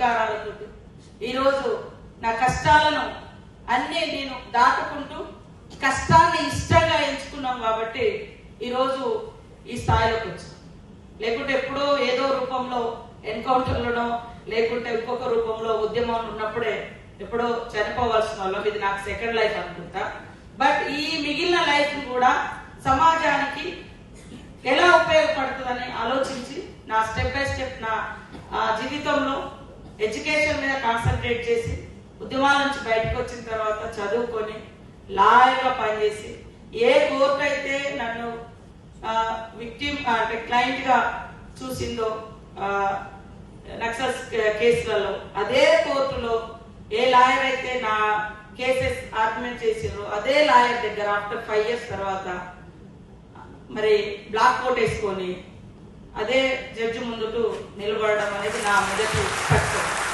పరిష్కారాలతో ఈరోజు నా కష్టాలను అన్నీ నేను దాటుకుంటూ కష్టాన్ని ఇష్టంగా ఎంచుకున్నాం కాబట్టి ఈరోజు ఈ స్థాయిలోకి వచ్చాం. లేకుంటే ఎప్పుడో ఏదో రూపంలో ఎన్కౌంటర్లోనో లేకుంటే ఇంకొక రూపంలో ఉద్యమం ఉన్నప్పుడే ఎప్పుడో చనిపోవాల్సిన వాళ్ళం. ఇది నాకు సెకండ్ లైఫ్ అనుకుంటా. బట్ ఈ మిగిలిన లైఫ్ కూడా సమాజానికి ఎలా ఉపయోగపడుతుందని ఆలోచించి నా స్టెప్ బై స్టెప్ నా జీవితంలో ఎడ్యుకేషన్ మీద కాన్సన్ట్రేట్ చేసి ఉద్యమాల నుంచి బయటకు వచ్చిన తర్వాత చదువుకొని లాయర్గా పనిచేసి ఏ కోర్టు అయితే నన్ను విక్టిమ్ అంటే క్లయింట్ గా చూసిందో నక్సల్స్ కేసులలో, అదే కోర్టులో ఏ లాయర్ అయితే నా కేసెస్ ఆర్గ్యుమెంట్ చేసిండ్రో అదే లాయర్ దగ్గర ఆఫ్టర్ 5 years తర్వాత మరి బ్లాక్ కోట్ వేసుకొని అదే జడ్జి ముందుకు నిలబడడం అనేది నా మొదటి సక్సెస్.